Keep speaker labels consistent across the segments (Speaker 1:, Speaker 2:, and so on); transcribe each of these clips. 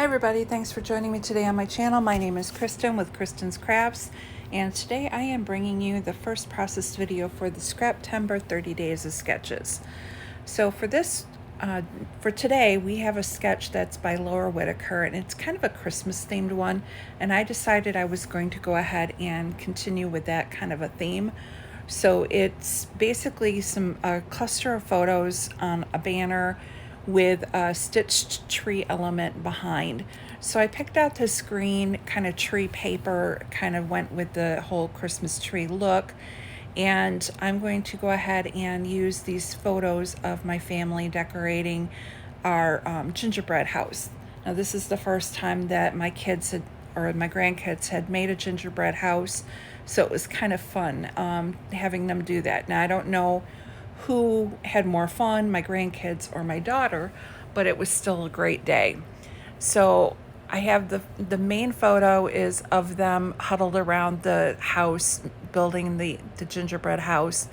Speaker 1: Hi everybody, thanks for joining me today on my channel. My name is Kristen with Kristen's Crafts, and today I am bringing you the first process video for the Scraptember 30 Days of Sketches. So for today, we have a sketch that's by Laura Whitaker, and it's kind of a Christmas themed one, and I decided I was going to go ahead and continue with that kind of a theme. So it's basically a cluster of photos on a banner with a stitched tree element behind. So I picked out this green kind of tree paper, kind of went with the whole Christmas tree look. And I'm going to go ahead and use these photos of my family decorating our gingerbread house. Now this is the first time that my grandkids had made a gingerbread house, so it was kind of fun having them do that. Now I don't know who had more fun, my grandkids or my daughter, but it was still a great day. So I have the main photo is of them huddled around the house building the gingerbread house,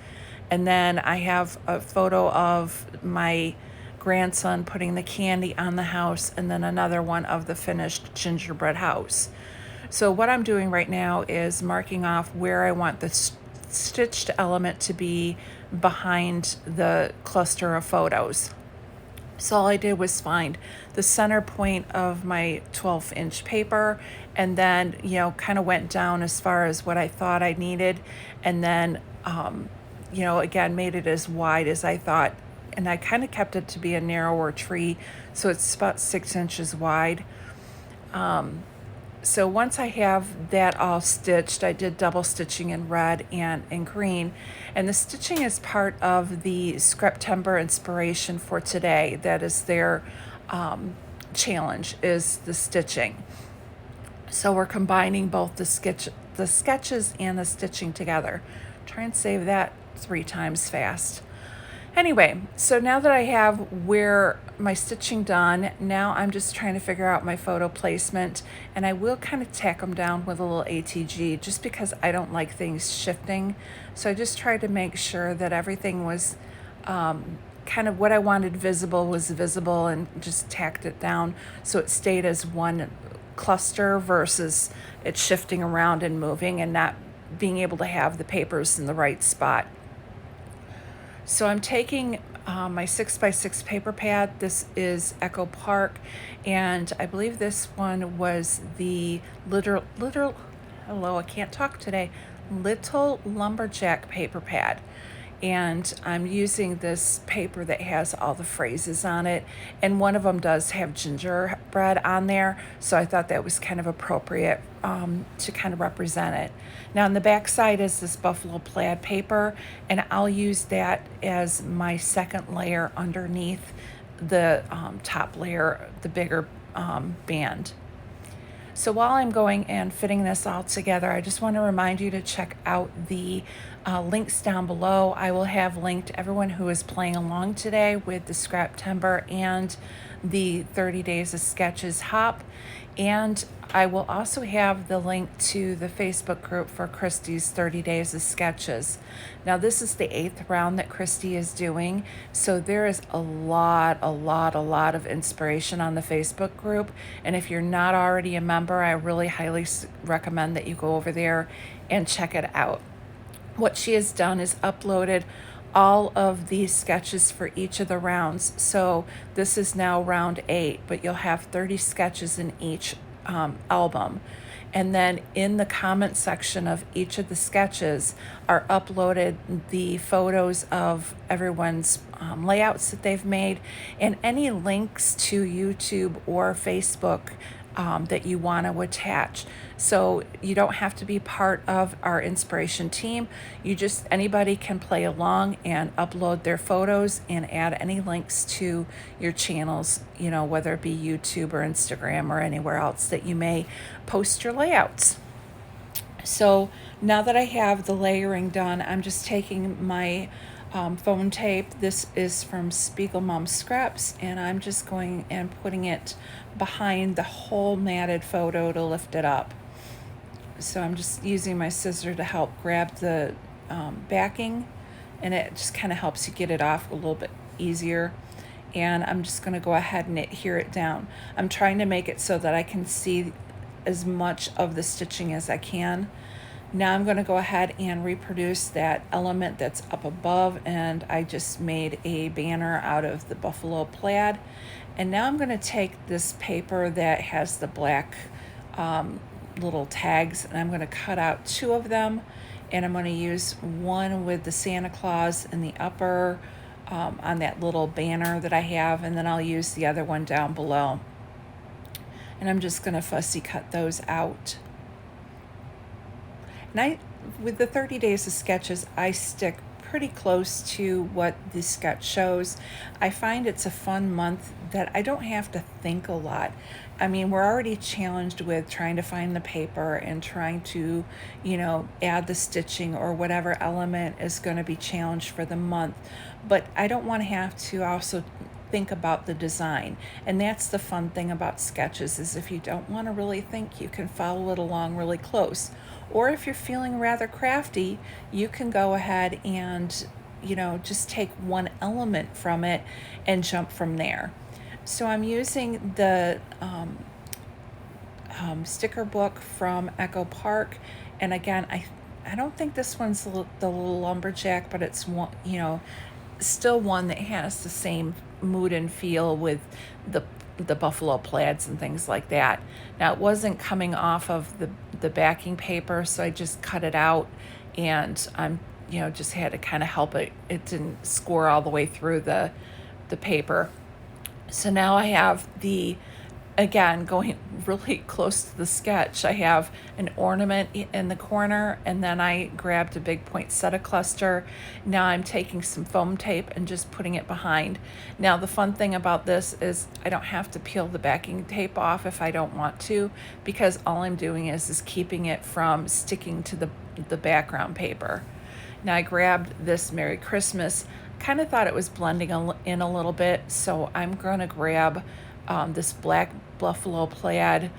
Speaker 1: and then I have a photo of my grandson putting the candy on the house, and then another one of the finished gingerbread house. So what I'm doing right now is marking off where I want the stitched element to be behind the cluster of photos. So all I did was find the center point of my 12-inch paper, and then kind of went down as far as what I thought I needed, and then again made it as wide as I thought, and I kind of kept it to be a narrower tree, so it's about 6 inches wide. So once I have that all stitched, I did double stitching in red and in green. And the stitching is part of the Scraptember inspiration for today. That is their challenge, is the stitching. So we're combining both the sketches and the stitching together. Try and save that 3 times fast. Anyway, so now that I have where my stitching done, now I'm just trying to figure out my photo placement, and I will kind of tack them down with a little ATG just because I don't like things shifting. So I just tried to make sure that everything was kind of what I wanted visible was visible, and just tacked it down so it stayed as one cluster versus it shifting around and moving and not being able to have the papers in the right spot. So I'm taking my 6x6 paper pad. This is Echo Park, and I believe this one was the Little Lumberjack paper pad. And I'm using this paper that has all the phrases on it, and one of them does have gingerbread on there, so I thought that was kind of appropriate to kind of represent it. Now on the back side is this buffalo plaid paper, and I'll use that as my second layer underneath the top layer, the bigger band. So while I'm going and fitting this all together, I just want to remind you to check out the links down below. I will have linked everyone who is playing along today with the Scraptember and the 30 Days of Sketches Hop. And I will also have the link to the Facebook group for Christy's 30 Days of Sketches. Now this is the 8th round that Christy is doing, so there is a lot of inspiration on the Facebook group. And if you're not already a member, I really highly recommend that you go over there and check it out. What she has done is uploaded all of these sketches for each of the rounds. So this is now round 8, but you'll have 30 sketches in each album. And then in the comment section of each of the sketches are uploaded the photos of everyone's layouts that they've made, and any links to YouTube or Facebook that you want to attach. So you don't have to be part of our inspiration team. Anybody can play along and upload their photos and add any links to your channels, whether it be YouTube or Instagram or anywhere else that you may post your layouts. So now that I have the layering done, I'm just taking my foam tape. This is from Spiegel Mom Scraps, and I'm just going and putting it behind the whole matted photo to lift it up. So I'm just using my scissor to help grab the backing, and it just kind of helps you get it off a little bit easier. and I'm just going to go ahead and adhere it down. I'm trying to make it so that I can see as much of the stitching as I can. Now I'm going to go ahead and reproduce that element that's up above, and I just made a banner out of the buffalo plaid. And now I'm going to take this paper that has the black little tags, and I'm going to cut out 2 of them, and I'm going to use one with the Santa Claus in the upper on that little banner that I have, and then I'll use the other one down below. And I'm just going to fussy cut those out. And with the 30 days of sketches, I stick pretty close to what the sketch shows. I find it's a fun month that I don't have to think a lot. I mean, we're already challenged with trying to find the paper and trying to, add the stitching or whatever element is going to be challenged for the month. But I don't want to have to also think about the design. And that's the fun thing about sketches, is if you don't want to really think, you can follow it along really close. Or if you're feeling rather crafty, you can go ahead and, just take one element from it and jump from there. So I'm using the sticker book from Echo Park. And again, I don't think this one's the little lumberjack, but it's one, still one that has the same mood and feel with the buffalo plaids and things like that. Now, it wasn't coming off of the backing paper, so I just cut it out, and I'm just had to kind of help it didn't score all the way through the paper. So now I have again, going really close to the sketch, I have an ornament in the corner, and then I grabbed a big poinsettia cluster. Now I'm taking some foam tape and just putting it behind. Now the fun thing about this is I don't have to peel the backing tape off if I don't want to, because all I'm doing is keeping it from sticking to the background paper. Now I grabbed this Merry Christmas, kind of thought it was blending in a little bit, so I'm going to grab this black buffalo plaid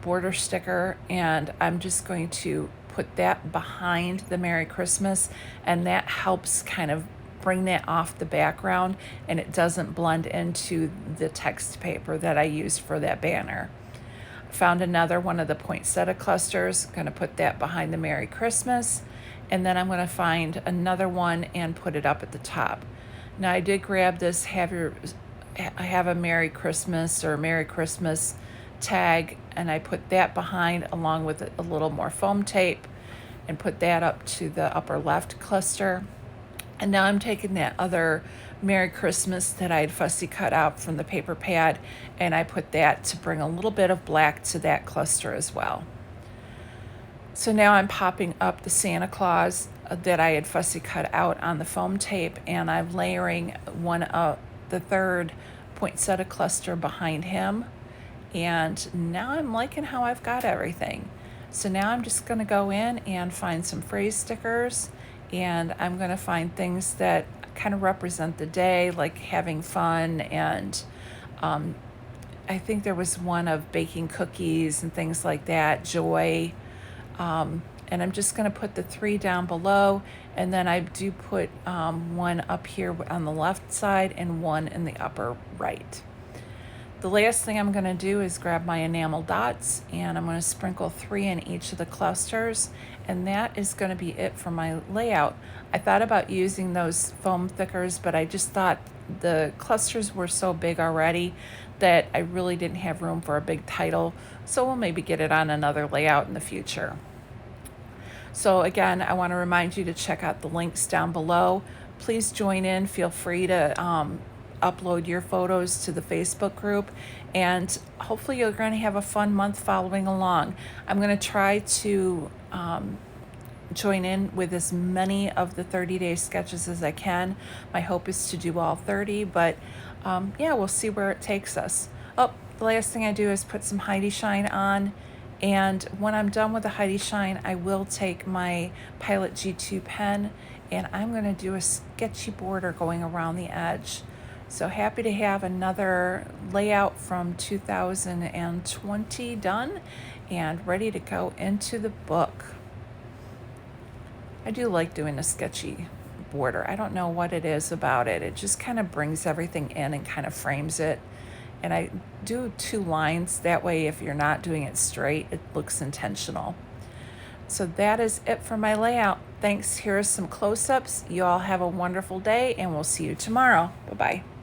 Speaker 1: border sticker, and I'm just going to put that behind the Merry Christmas, and that helps kind of bring that off the background, and it doesn't blend into the text paper that I used for that banner. Found another one of the poinsettia clusters, going to put that behind the Merry Christmas, and then I'm going to find another one and put it up at the top. Now I did grab this I have a Merry Christmas or Merry Christmas tag, and I put that behind along with a little more foam tape and put that up to the upper left cluster. And now I'm taking that other Merry Christmas that I had fussy cut out from the paper pad, and I put that to bring a little bit of black to that cluster as well. So now I'm popping up the Santa Claus that I had fussy cut out on the foam tape, and I'm layering the third poinsettia cluster behind him. And now I'm liking how I've got everything. So now I'm just going to go in and find some phrase stickers, and I'm going to find things that kind of represent the day, like having fun, and I think there was one of baking cookies and things like that, joy. And I'm just going to put the 3 down below, and then I do put one up here on the left side and one in the upper right. The last thing I'm going to do is grab my enamel dots, and I'm going to sprinkle 3 in each of the clusters, and that is going to be it for my layout. I thought about using those foam thickers, but I just thought the clusters were so big already that I really didn't have room for a big title, so we'll maybe get it on another layout in the future. So again, I want to remind you to check out the links down below. Please join in. Feel free to upload your photos to the Facebook group, and hopefully you're going to have a fun month following along. I'm going to try to join in with as many of the 30-day sketches as I can. My hope is to do all 30, but yeah, we'll see where it takes us. Oh, the last thing I do is put some Heidi Shine on. And when I'm done with the Heidi Shine, I will take my Pilot G2 pen, and I'm going to do a sketchy border going around the edge. So happy to have another layout from 2020 done and ready to go into the book. I do like doing a sketchy border. I don't know what it is about it. It just kind of brings everything in and kind of frames it. And I do 2 lines. That way, if you're not doing it straight, it looks intentional. So that is it for my layout. Thanks. Here are some close-ups. You all have a wonderful day, and we'll see you tomorrow. Bye-bye.